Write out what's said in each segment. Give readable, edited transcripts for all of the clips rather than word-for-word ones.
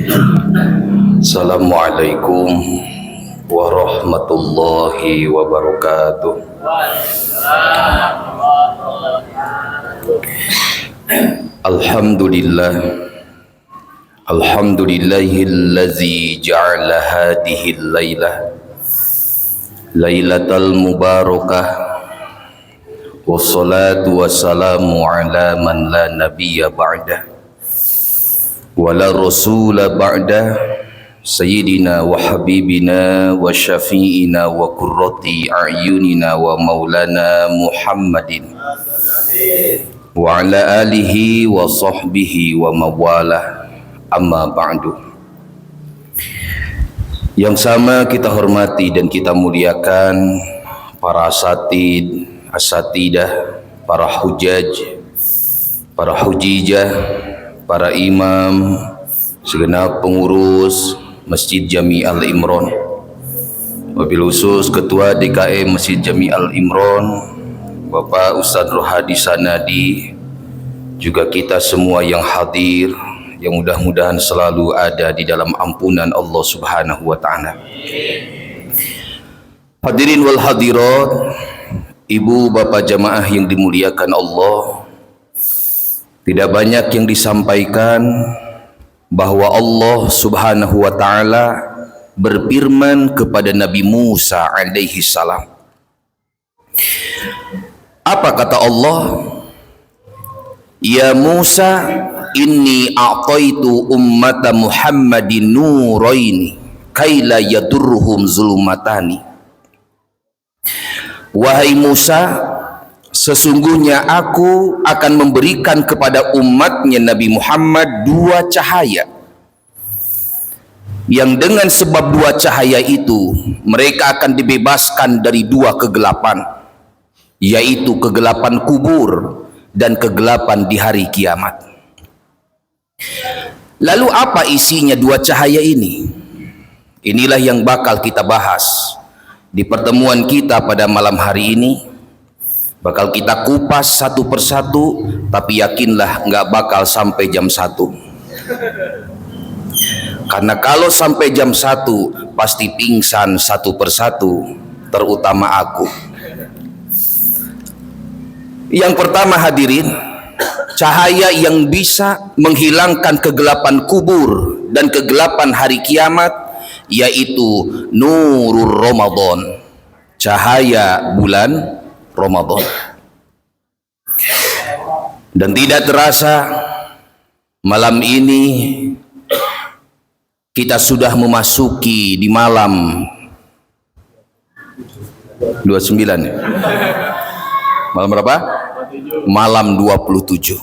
Assalamualaikum warahmatullahi wabarakatuh. Alhamdulillah, alhamdulillahillazi ja'ala hadhihi al-lailah lailatal mubarakah, wassalatu wassalamu ala man la nabiyya ba'dah wa la rasula ba'dah, sayyidina wa habibina wa syafi'ina wa qurrati a'yunina wa maulana Muhammadin wa ala alihi wa sahbihi wa mawalah, amma ba'du. Yang sama kita hormati dan kita muliakan para asatid, asatidah, para hujaj, para hujijah, para imam, segenap pengurus Masjid Jami Al-Imron, wabil khusus Ketua DKM Masjid Jami Al-Imron, Bapak Ustadz Rohadi Sanadi, juga kita semua yang hadir, yang mudah-mudahan selalu ada di dalam ampunan Allah Subhanahu wa Ta'ala. Hadirin wal hadirat, ibu bapak jamaah yang dimuliakan Allah, tidak banyak yang disampaikan bahwa Allah Subhanahu wa Ta'ala berfirman kepada Nabi Musa alaihi salam. Apa kata Allah? Ya Musa, inni a'taitu ummata Muhammadin nuraini kaila yadurruhum zulumatani. Wahai Musa, sesungguhnya aku akan memberikan kepada umatnya Nabi Muhammad dua cahaya, yang dengan sebab dua cahaya itu mereka akan dibebaskan dari dua kegelapan, yaitu kegelapan kubur dan kegelapan di hari kiamat. Lalu apa isinya dua cahaya ini? Inilah yang bakal kita bahas di pertemuan kita pada malam hari ini. Bakal kita kupas satu persatu, tapi yakinlah nggak bakal sampai jam 1. Karena kalau sampai jam 1 pasti pingsan satu persatu, terutama aku. Yang pertama hadirin, cahaya yang bisa menghilangkan kegelapan kubur dan kegelapan hari kiamat, yaitu nurul Ramadan, cahaya bulan Ramadan. Dan tidak terasa malam ini kita sudah memasuki di malam 29 ya? Malam berapa? Malam 27.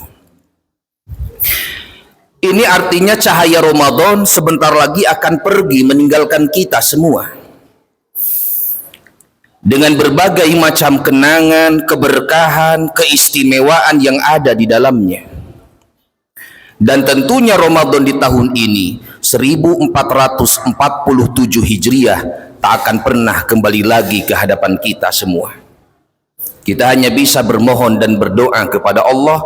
Ini artinya cahaya Ramadan sebentar lagi akan pergi meninggalkan kita semua, dengan berbagai macam kenangan, keberkahan, keistimewaan yang ada di dalamnya. Dan tentunya Ramadan di tahun ini 1447 Hijriah tak akan pernah kembali lagi ke hadapan kita semua. Kita hanya bisa bermohon dan berdoa kepada Allah,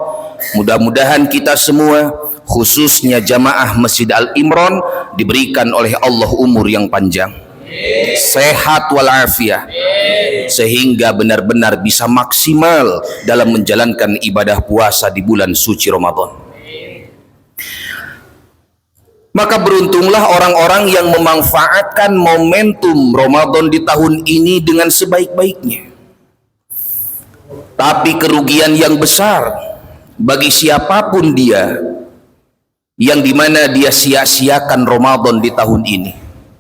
mudah-mudahan kita semua, khususnya jamaah Masjid Al-Imron, diberikan oleh Allah umur yang panjang, sehat walafiat, sehingga benar-benar bisa maksimal dalam menjalankan ibadah puasa di bulan suci Ramadan. Maka beruntunglah orang-orang yang memanfaatkan momentum Ramadan di tahun ini dengan sebaik-baiknya. Tapi kerugian yang besar bagi siapapun dia yang dimana dia sia-siakan Ramadan di tahun ini,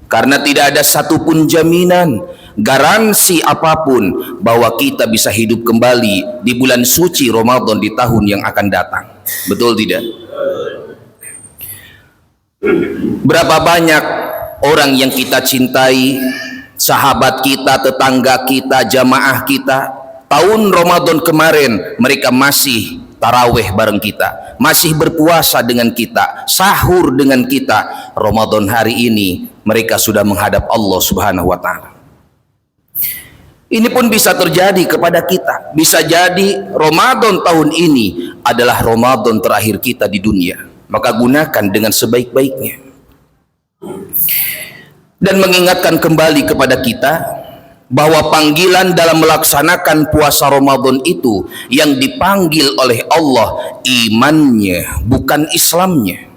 karena tidak ada satupun jaminan, garansi apapun bahwa kita bisa hidup kembali di bulan suci Ramadan di tahun yang akan datang. Betul tidak? Berapa banyak orang yang kita cintai, sahabat kita, tetangga kita, jamaah kita, tahun Ramadan kemarin mereka masih taraweh bareng kita, masih berpuasa dengan kita, sahur dengan kita. Ramadan hari ini mereka sudah menghadap Allah Subhanahu wa Ta'ala. Ini pun bisa terjadi kepada kita. Bisa jadi Ramadan tahun ini adalah Ramadan terakhir kita di dunia. Maka gunakan dengan sebaik-baiknya. dan mengingatkan kembali kepada kita bahwa panggilan dalam melaksanakan puasa Ramadan itu yang dipanggil oleh Allah imannya, bukan Islamnya.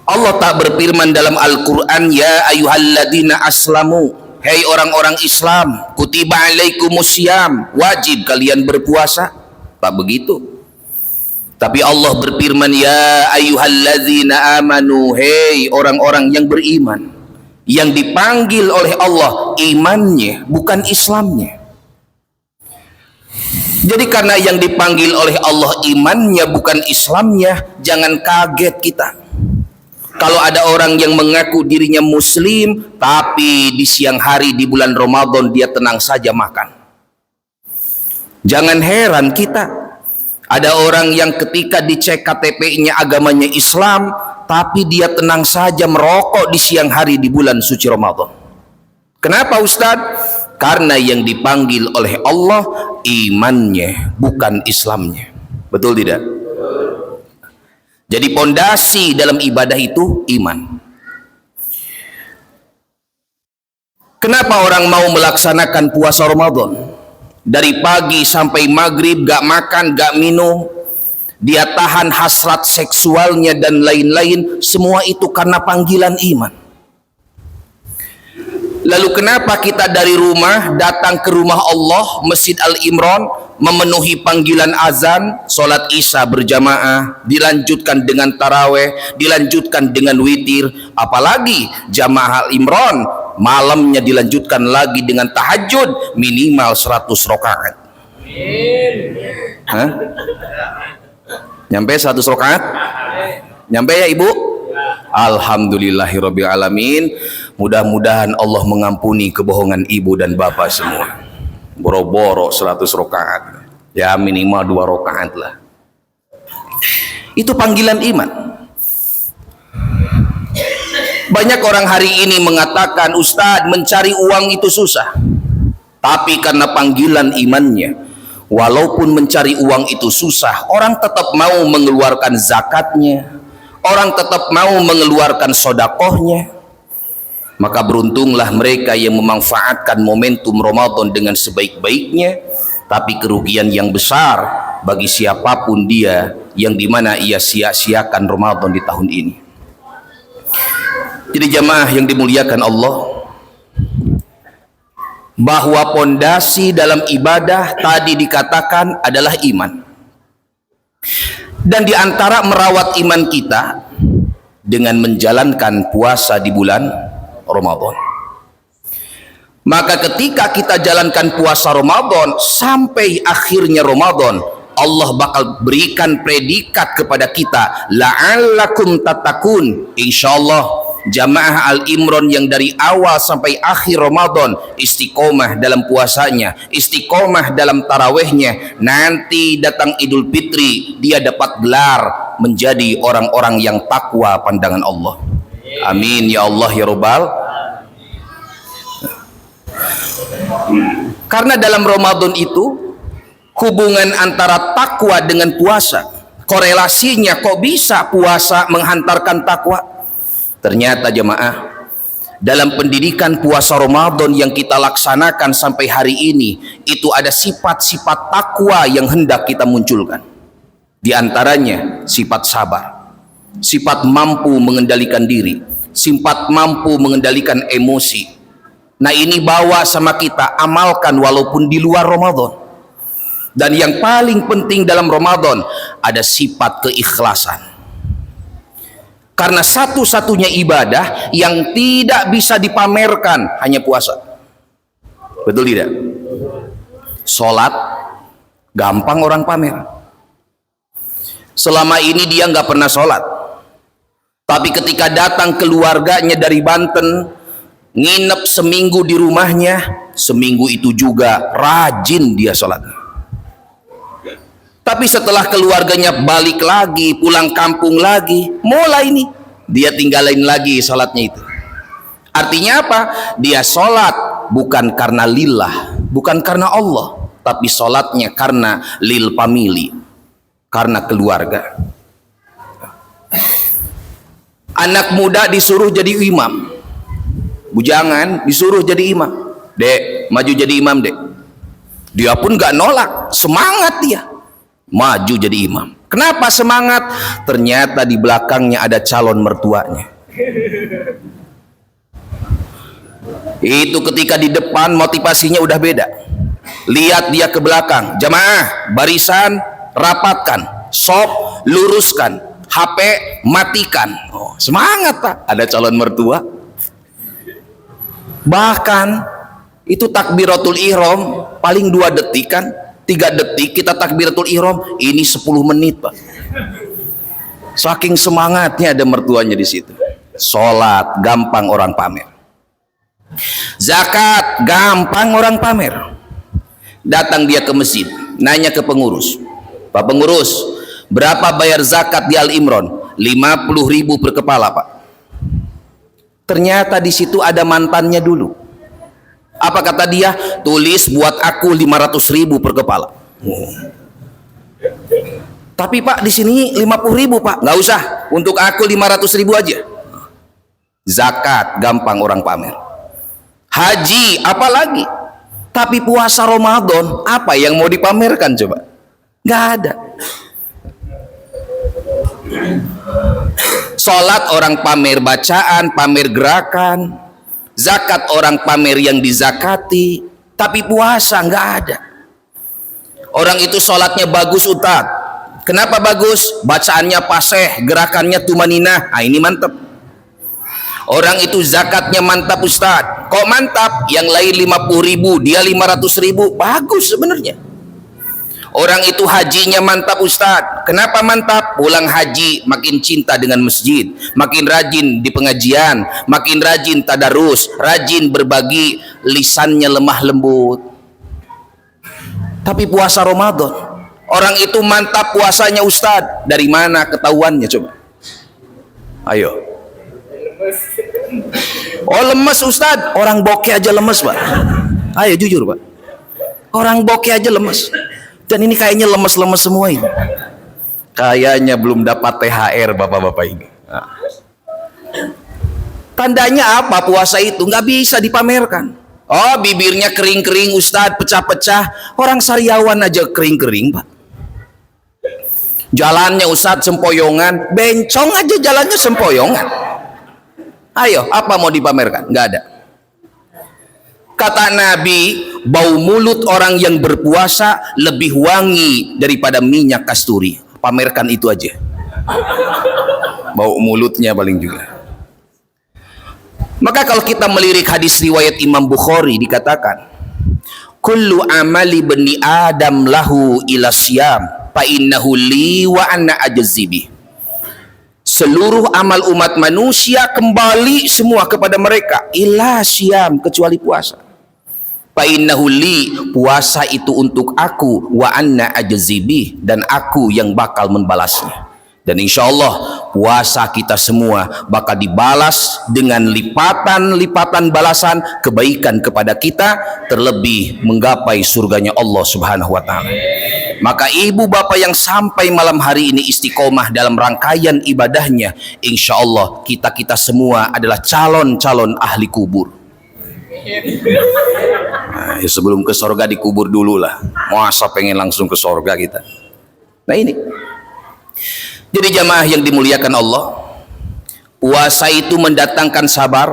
Allah tak berfirman dalam Al-Quran, ya ayyuhalladzina aslamu, hei orang-orang Islam, kutiba alaikumusiyam, wajib kalian berpuasa. Tak begitu. Tapi Allah berfirman, ya ayyuhalladzina amanu, hei orang-orang yang beriman. Yang dipanggil oleh Allah imannya, bukan Islamnya. Jadi karena yang dipanggil oleh Allah imannya, bukan Islamnya, jangan kaget kita kalau ada orang yang mengaku dirinya muslim, tapi di siang hari di bulan Ramadan dia tenang saja makan. Jangan heran kita, ada orang yang ketika dicek KTP-nya agamanya Islam, tapi dia tenang saja merokok di siang hari di bulan suci Ramadan. Kenapa Ustadz? Karena yang dipanggil oleh Allah imannya, bukan Islamnya. Betul tidak? Jadi pondasi dalam ibadah itu iman. Kenapa orang mau melaksanakan puasa Ramadan? Dari pagi sampai maghrib gak makan, gak minum, dia tahan hasrat seksualnya dan lain-lain, semua itu karena panggilan iman. Lalu kenapa kita dari rumah datang ke rumah Allah, Masjid Al-Imran, memenuhi panggilan azan, sholat isya berjamaah, dilanjutkan dengan taraweh, dilanjutkan dengan witir, apalagi jamaah Al-Imran malamnya dilanjutkan lagi dengan tahajud minimal 100 rakaat. Hah? Nyampe 100 rakaat? Nyampe ya Ibu? Alhamdulillahirabbil alamin. Mudah-mudahan Allah mengampuni kebohongan ibu dan bapak semua. Boro-boro 100 rakaat. Ya minimal 2 rakaat lah. Itu panggilan iman. Banyak orang hari ini mengatakan, Ustadz, mencari uang itu susah. Tapi karena panggilan imannya, walaupun mencari uang itu susah, orang tetap mau mengeluarkan zakatnya, orang tetap mau mengeluarkan sodakohnya. Maka beruntunglah mereka yang memanfaatkan momentum Ramadan dengan sebaik-baiknya, tapi kerugian yang besar bagi siapapun dia yang dimana ia sia-siakan Ramadan di tahun ini. Jadi jamaah yang dimuliakan Allah, bahwa pondasi dalam ibadah tadi dikatakan adalah iman. Dan diantara merawat iman kita dengan menjalankan puasa di bulan Ramadan. Maka ketika kita jalankan puasa Ramadan sampai akhirnya Ramadan, Allah bakal berikan predikat kepada kita, la'allakum tattaqun. Insyaallah jamaah Al-Imran yang dari awal sampai akhir Ramadan istiqomah dalam puasanya, istiqomah dalam tarawehnya, nanti datang Idul Fitri dia dapat gelar menjadi orang-orang yang takwa pandangan Allah. Amin ya Allah ya Rabbal. Karena dalam Ramadan itu hubungan antara takwa dengan puasa, korelasinya kok bisa puasa menghantarkan takwa? Ternyata jemaah, dalam pendidikan puasa Ramadan yang kita laksanakan sampai hari ini, itu ada sifat-sifat takwa yang hendak kita munculkan. Di antaranya sifat sabar, sifat mampu mengendalikan diri, sifat mampu mengendalikan emosi. Nah ini bawa sama kita, amalkan walaupun di luar Ramadan. Dan yang paling penting dalam Ramadan ada sifat keikhlasan. Karena satu-satunya ibadah yang tidak bisa dipamerkan hanya puasa. Betul tidak? Sholat gampang orang pamer. Selama ini dia nggak pernah sholat, tapi ketika datang keluarganya dari Banten, nginep seminggu di rumahnya, seminggu itu juga rajin dia sholat. Tapi setelah keluarganya balik lagi, pulang kampung lagi, mulai nih dia tinggalin lagi sholatnya itu. Artinya apa? Dia sholat bukan karena lillah, bukan karena Allah, tapi sholatnya karena lil family, karena keluarga. Anak muda disuruh jadi imam, bujangan disuruh jadi imam. Dek, maju jadi imam dek. Dia pun gak nolak, semangat dia maju jadi imam. Kenapa semangat? Ternyata di belakangnya ada calon mertuanya. Itu ketika di depan motivasinya udah beda. Lihat dia ke belakang, jamaah barisan rapatkan, sop luruskan, HP matikan. Oh, semangat Pak, ada calon mertua. Bahkan itu takbiratul ihram paling 2 detik kan, 3 detik kita takbiratul ihram, ini 10 menit Pak. Saking semangatnya ada mertuanya di situ. Sholat gampang orang pamer, zakat gampang orang pamer. Datang dia ke masjid, nanya ke pengurus, Pak pengurus, berapa bayar zakat di Al Imron? 50.000 per kepala Pak. Ternyata di situ ada mantannya dulu. Apa kata dia? Tulis buat aku 500.000 per kepala. Tapi Pak di sini 50.000 Pak. Nggak usah, untuk aku 500.000 aja. Zakat gampang orang pamer. Haji apalagi. Tapi puasa Ramadan apa yang mau dipamerkan coba? Nggak ada. Sholat orang pamer bacaan, pamer gerakan. Zakat orang pamer yang dizakati, tapi puasa nggak ada. Orang itu sholatnya bagus Ustaz. Kenapa bagus? Bacaannya paseh, gerakannya tumaninah. Ah, ini mantap. Orang itu zakatnya mantap Ustaz. Kok mantap? Yang lain 50.000, dia 500.000. Bagus sebenarnya. Orang itu hajinya mantap Ustaz. Kenapa mantap? Pulang haji makin cinta dengan masjid, makin rajin di pengajian, makin rajin tadarus, rajin berbagi, lisannya lemah lembut. Tapi puasa Ramadan, orang itu mantap puasanya Ustaz. Dari mana ketahuannya coba? Ayo. Oh lemes Ustaz, orang bokeh aja lemes Pak. Ayo jujur Pak, orang bokeh aja lemes. Dan ini kayaknya lemes-lemes semua ini. Kayaknya belum dapat THR bapak-bapak ini. Nah. Tandanya apa puasa itu? Nggak bisa dipamerkan. Oh bibirnya kering-kering Ustadz, pecah-pecah. Orang sariawan aja kering-kering Pak. Jalannya Ustadz sempoyongan, bencong aja jalannya sempoyongan. Ayo, apa mau dipamerkan? Nggak ada. Kata Nabi, bau mulut orang yang berpuasa lebih wangi daripada minyak kasturi. Pamerkan itu aja. Bau mulutnya paling juga. Maka kalau kita melirik hadis riwayat Imam Bukhari dikatakan, kullu amali bani Adam lahu ila siyam fa innahu li wa ana ajzibi. Seluruh amal umat manusia kembali semua kepada mereka ila siyam, kecuali puasa. Fa innahu li, puasa itu untuk aku, wa anna ajzibi, dan aku yang bakal membalasnya. Dan insya Allah puasa kita semua bakal dibalas dengan lipatan-lipatan balasan kebaikan kepada kita, terlebih menggapai surganya Allah Subhanahu wa Ta'ala. Maka ibu bapak yang sampai malam hari ini istiqomah dalam rangkaian ibadahnya, insya Allah kita semua adalah calon-calon ahli kubur. Nah, ya sebelum ke sorga dikubur dulu lah. Masa pengen langsung ke sorga kita? Nah ini. Jadi jamaah yang dimuliakan Allah, puasa itu mendatangkan sabar,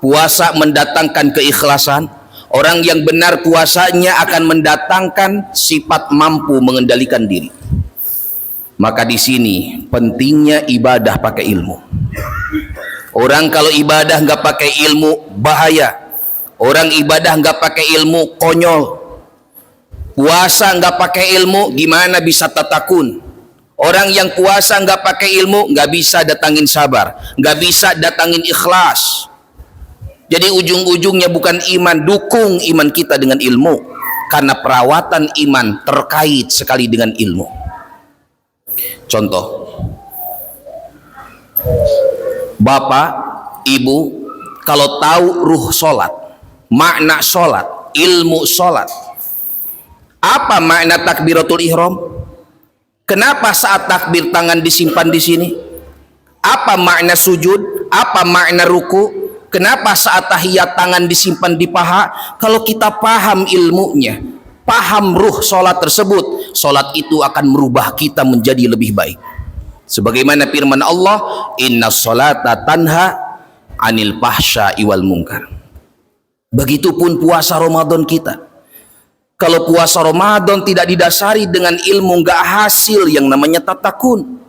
puasa mendatangkan keikhlasan. Orang yang benar puasanya akan mendatangkan sifat mampu mengendalikan diri. Maka di sini pentingnya ibadah pakai ilmu. Orang kalau ibadah nggak pakai ilmu bahaya. Orang ibadah nggak pakai ilmu konyol. Puasa nggak pakai ilmu gimana bisa tatakun? Orang yang puasa nggak pakai ilmu nggak bisa datangin sabar, nggak bisa datangin ikhlas. Jadi ujung-ujungnya bukan iman, dukung iman kita dengan ilmu. Karena perawatan iman terkait sekali dengan ilmu. Contoh, bapak, ibu, kalau tahu ruh sholat, makna sholat, ilmu sholat, apa makna takbiratul ihram? Kenapa saat takbir tangan disimpan di sini? Apa makna sujud? Apa makna ruku? Kenapa saat tahiyat tangan disimpan di paha? Kalau kita paham ilmunya, paham ruh solat tersebut, solat itu akan merubah kita menjadi lebih baik. Sebagaimana firman Allah, inna sholata tanha anil fahsya'i wal munkar. Begitupun puasa Ramadan kita. Kalau puasa Ramadan tidak didasari dengan ilmu, nggak hasil yang namanya tatakun.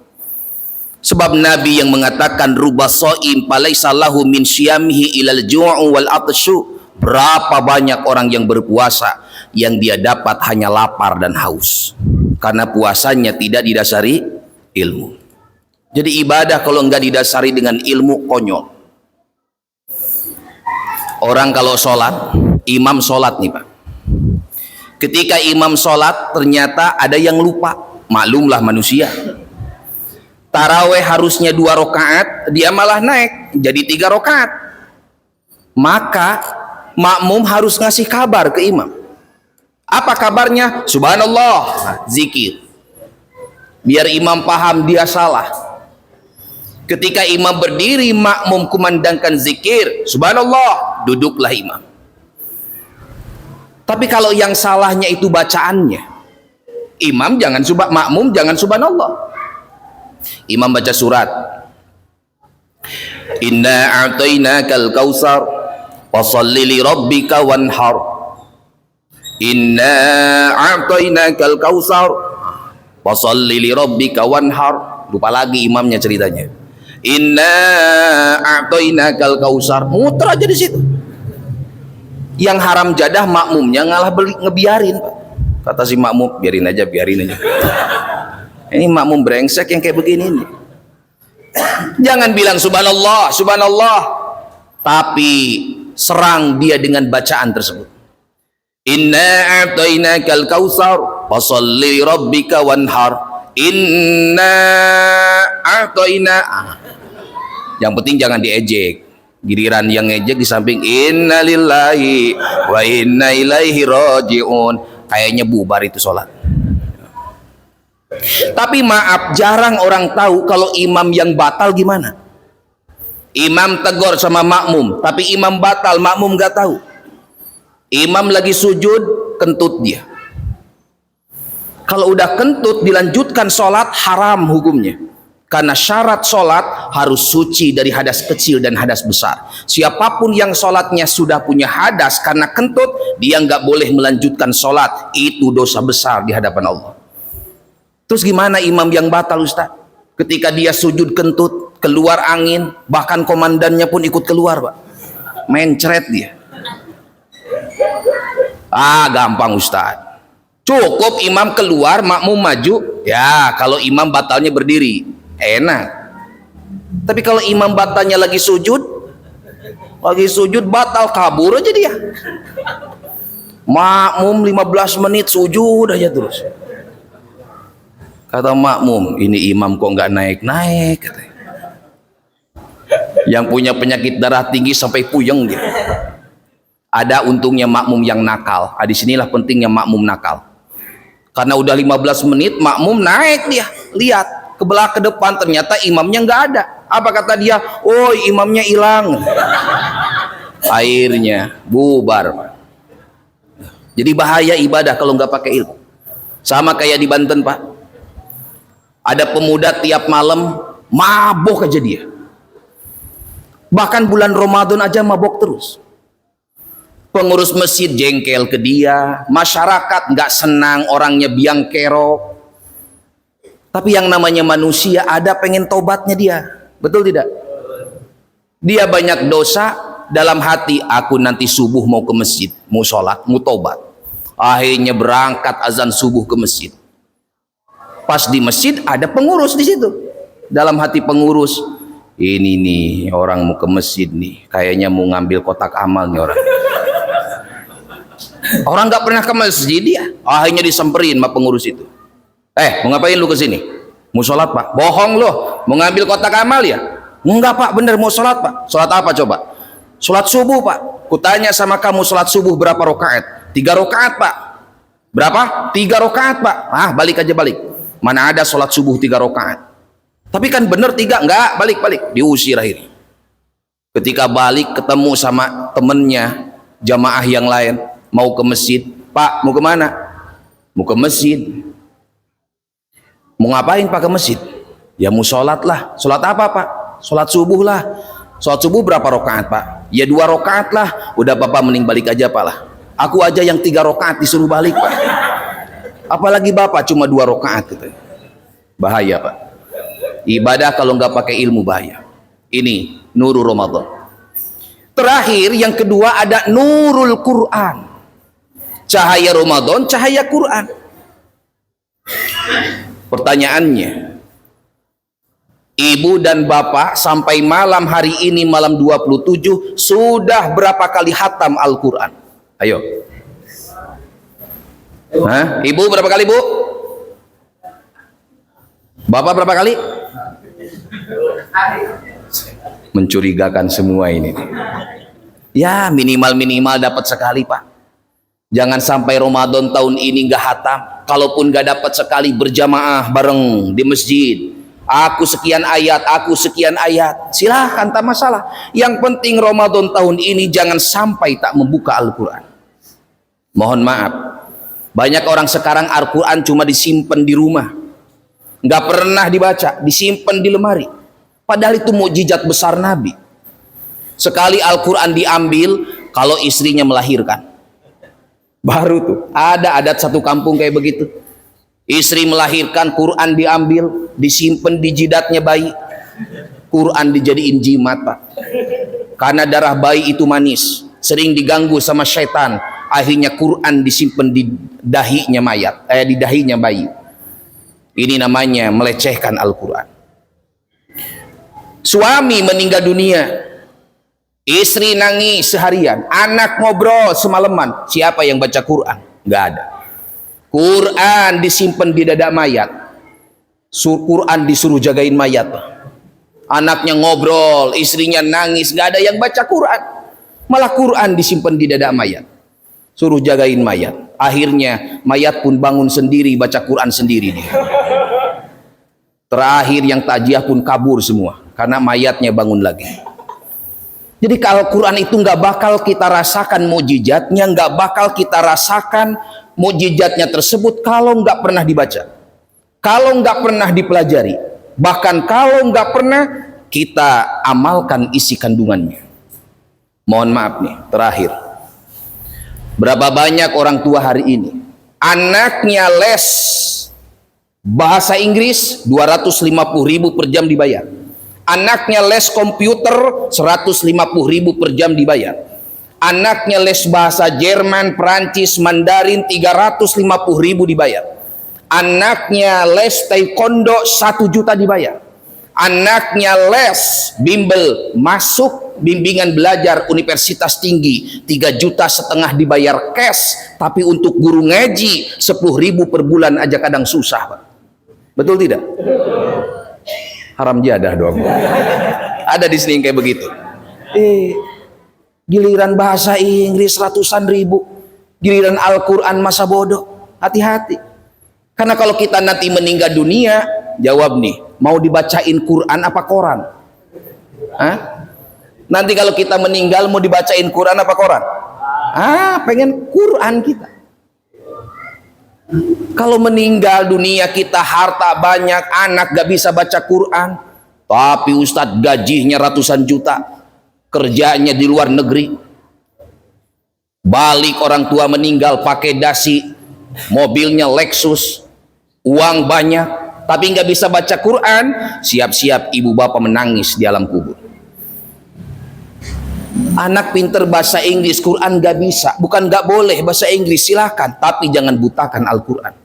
Sebab Nabi yang mengatakan ruba shaim falaisa lahu min syiyamihi ilal ju'u wal atsyu. Berapa banyak orang yang berpuasa yang dia dapat hanya lapar dan haus karena puasanya tidak didasari ilmu. Jadi ibadah kalau enggak didasari dengan ilmu, konyol. Orang kalau sholat, imam sholat nih Pak, ketika imam sholat ternyata ada yang lupa, maklumlah manusia. Taraweh harusnya 2 rakaat, dia malah naik jadi 3 rakaat. Maka makmum harus ngasih kabar ke imam. Apa kabarnya? Subhanallah, zikir. Biar imam paham dia salah. Ketika imam berdiri, makmum kumandangkan zikir, subhanallah, duduklah imam. Tapi kalau yang salahnya itu bacaannya, imam jangan makmum jangan subhanallah. Imam baca surat, inna a'tainakal kautsar fasholli li rabbika wanhar. Inna a'tainakal kautsar fasholli li rabbika wanhar. Lupa lagi imamnya ceritanya. Inna a'tainakal kautsar, muter aja di situ. Yang haram jadah makmumnya ngalah ngebiarin, Pak. Kata si makmum, biarin aja. Ini makmum brengsek yang kayak begini nih. Jangan bilang subhanallah, subhanallah, tapi serang dia dengan bacaan tersebut. Inna a'tainakal kautsar fasholli rabbika wanhar. Inna a'taina. Yang penting jangan diejek. Giliran yang ngejek di samping inna lillahi wa inna ilaihi raji'un, kayaknya bubar itu sholat. Tapi maaf, jarang orang tahu kalau imam yang batal gimana. Imam tegur sama makmum, tapi imam batal, makmum gak tahu. Imam lagi sujud, kentut dia. Kalau udah kentut dilanjutkan sholat, haram hukumnya. Karena syarat sholat harus suci dari hadas kecil dan hadas besar. Siapapun yang sholatnya sudah punya hadas karena kentut, dia nggak boleh melanjutkan sholat. Itu dosa besar di hadapan Allah. Terus gimana imam yang batal, Ustaz? Ketika dia sujud kentut, keluar angin, bahkan komandannya pun ikut keluar, Pak. Mencret dia. Gampang, Ustaz. Cukup imam keluar, makmum maju. Ya, kalau imam batalnya berdiri, enak. Tapi kalau imam batalnya lagi sujud batal, kabur aja dia. Makmum 15 menit sujud aja terus. Kata makmum, ini imam kok nggak naik-naik, katanya. Yang punya penyakit darah tinggi sampai puyeng dia. Ada untungnya makmum yang nakal. Disinilah pentingnya makmum nakal. Karena udah 15 menit makmum naik dia, lihat ke belah ke depan, ternyata imamnya nggak ada. Apa kata dia? Oh, imamnya hilang. Akhirnya bubar, Pak. Jadi bahaya ibadah kalau nggak pakai ilmu. Sama kayak di Banten, Pak. Ada pemuda tiap malam mabok aja dia. Bahkan bulan Ramadan aja mabok terus. Pengurus masjid jengkel ke dia, masyarakat nggak senang, orangnya biang kerok. Tapi yang namanya manusia ada pengen tobatnya dia, betul tidak? Dia banyak dosa dalam hati, aku nanti subuh mau ke masjid, mau sholat, mau tobat. Akhirnya berangkat azan subuh ke masjid. Pas di masjid ada pengurus di situ. Dalam hati pengurus, ini nih orang mau ke masjid nih, kayaknya mau ngambil kotak amal nih orang. Orang nggak pernah ke masjid dia. Akhirnya disamperin sama pengurus itu. Mau ngapain lu ke sini? Mau sholat, Pak? Bohong loh. Mau ngambil kotak amal ya? Enggak, Pak, bener mau sholat, Pak. Sholat apa coba? Sholat subuh, Pak. Kutanya sama kamu, sholat subuh berapa rakaat? 3 rakaat, Pak. Berapa? 3 rakaat, Pak. Balik aja balik. Mana ada sholat subuh 3 rakaat? Tapi kan bener 3, enggak, balik, diusir akhirnya. Ketika balik ketemu sama temennya, jamaah yang lain, mau ke masjid. Pak, mau kemana? Mau ke masjid. Mau ngapain Pak ke masjid? Ya mau sholat lah. Sholat apa Pak? Sholat subuh lah. Sholat subuh berapa rakaat Pak? Ya 2 rakaat lah. Udah Bapak mending balik aja Pak lah. Aku aja yang 3 rakaat disuruh balik Pak. Apalagi Bapak cuma 2 rakaat gitu. Bahaya Pak. Ibadah kalau nggak pakai ilmu bahaya. Ini nurul Ramadan. Terakhir yang kedua ada nurul Quran. Cahaya Ramadan, cahaya Quran. Pertanyaannya, ibu dan bapak sampai malam hari ini, malam 27, sudah berapa kali hatam Al-Quran? Ayo. Hah? Ibu berapa kali bu? Bapak berapa kali? Mencurigakan semua ini. Ya minimal dapat sekali Pak. Jangan sampai Ramadan tahun ini nggak hatam. Kalaupun nggak dapat sekali berjamaah bareng di masjid. Aku sekian ayat. Silahkan, tak masalah. Yang penting Ramadan tahun ini jangan sampai tak membuka Al-Quran. Mohon maaf. Banyak orang sekarang Al-Quran cuma disimpan di rumah. Nggak pernah dibaca, disimpan di lemari. Padahal itu mukjizat besar Nabi. Sekali Al-Quran diambil kalau istrinya melahirkan. Baru tuh ada adat satu kampung kayak begitu. Istri melahirkan, Quran diambil, disimpan di jidatnya bayi. Quran dijadiin jimat Pak. Karena darah bayi itu manis, sering diganggu sama syaitan. Akhirnya Quran disimpan di dahinya mayat, di dahinya bayi. Ini namanya melecehkan Al-Quran. Suami meninggal dunia, istri nangis seharian, anak ngobrol semalaman. Siapa yang baca Quran? Nggak ada. Quran disimpan di dada mayat. Quran disuruh jagain mayat. Anaknya ngobrol, istrinya nangis, nggak ada yang baca Quran. Malah Quran disimpan di dada mayat. Suruh jagain mayat. Akhirnya mayat pun bangun sendiri, baca Quran sendiri dia. Terakhir yang takjiah pun kabur semua karena mayatnya bangun lagi. Jadi kalau Quran itu nggak bakal kita rasakan mukjizatnya, nggak bakal kita rasakan mukjizatnya tersebut kalau nggak pernah dibaca, kalau nggak pernah dipelajari, bahkan kalau nggak pernah kita amalkan isi kandungannya. Mohon maaf nih, terakhir. Berapa banyak orang tua hari ini anaknya les bahasa Inggris 250.000 per jam dibayar. Anaknya les komputer 150.000 per jam dibayar. Anaknya les bahasa Jerman, Perancis, Mandarin 350.000 dibayar. Anaknya les taekwondo 1 juta dibayar. Anaknya les bimbel masuk bimbingan belajar universitas tinggi 3,5 juta dibayar cash. Tapi untuk guru ngaji 10.000 per bulan aja kadang susah Pak. Betul tidak? Haram jadah doang. Ada di sini kayak begitu. Giliran bahasa Inggris ratusan ribu, giliran Al-Quran masa bodoh. Hati-hati. Karena kalau kita nanti meninggal dunia, jawab nih, mau dibacain Quran apa koran? Hah? Nanti kalau kita meninggal mau dibacain Quran apa koran? Pengen Quran kita. Kalau meninggal dunia kita harta banyak, anak gak bisa baca Quran, tapi Ustadz gajinya ratusan juta, kerjanya di luar negeri, balik orang tua meninggal pakai dasi, mobilnya Lexus, uang banyak, tapi nggak bisa baca Quran, siap-siap ibu bapak menangis di alam kubur. Anak pinter bahasa Inggris, Quran gak bisa. Bukan gak boleh bahasa Inggris, silahkan, tapi jangan butakan Al-Quran.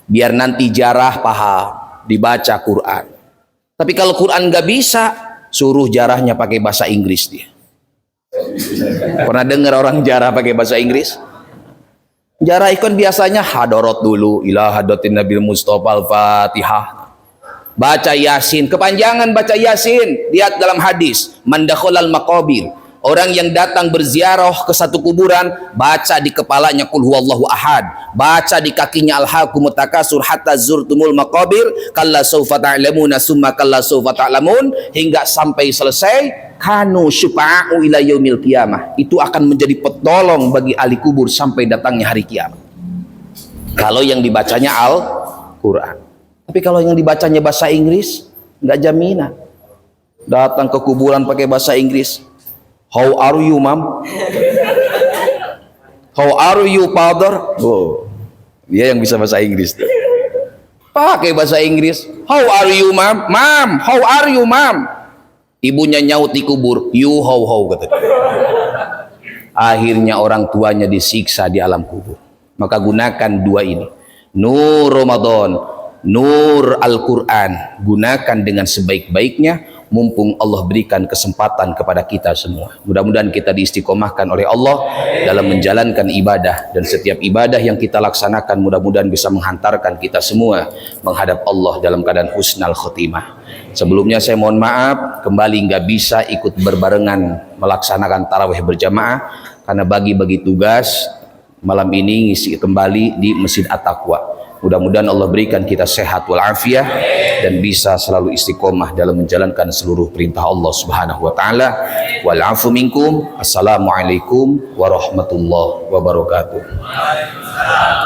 Biar nanti jarah paham, dibaca Quran. Tapi kalau Quran gak bisa, suruh jarahnya pakai bahasa Inggris dia. Pernah dengar orang jarah pakai bahasa Inggris? Jarah ikon biasanya hadorot dulu, ila hadotin Nabil Mustafa Al-Fatihah. Baca Yasin, kepanjangan baca Yasin. Lihat dalam hadis, man dakhalal maqabir, Orang yang datang berziarah ke satu kuburan, baca di kepalanya qul huwallahu ahad, baca di kakinya alhaakumut takasur hatta zurtumul maqabir, kalla sawfa ta'lamuna summa kalla sawfa ta'lamun, hingga sampai selesai. Kanu syufa'u ila yaumil qiyamah, itu akan menjadi petolong bagi ahli kubur sampai datangnya hari kiamat. Kalau yang dibacanya Al-Quran. Tapi kalau yang dibacanya bahasa Inggris, nggak jaminan. Datang ke kuburan pakai bahasa Inggris, how are you mom? How are you father? Oh, dia yang bisa bahasa Inggris tuh. Pakai bahasa Inggris, how are you mom? Mom, how are you mom? Ibunya nyaut di kubur, you how kata. Akhirnya orang tuanya disiksa di alam kubur. Maka gunakan dua ini, nur Ramadan, nur Al-Quran, gunakan dengan sebaik-baiknya. Mumpung Allah berikan kesempatan kepada kita semua. Mudah-mudahan kita diistiqomahkan oleh Allah dalam menjalankan ibadah, dan setiap ibadah yang kita laksanakan mudah-mudahan bisa menghantarkan kita semua menghadap Allah dalam keadaan husnal khotimah. Sebelumnya saya mohon maaf, kembali nggak bisa ikut berbarengan melaksanakan tarawih berjamaah karena bagi-bagi tugas. Malam ini ngisi kembali di Masjid At-Taqwa. Mudah-mudahan Allah berikan kita sehat walafiat dan bisa selalu istiqomah dalam menjalankan seluruh perintah Allah Subhanahu wa taala. Wal afu minkum. Assalamualaikum warahmatullahi wabarakatuh.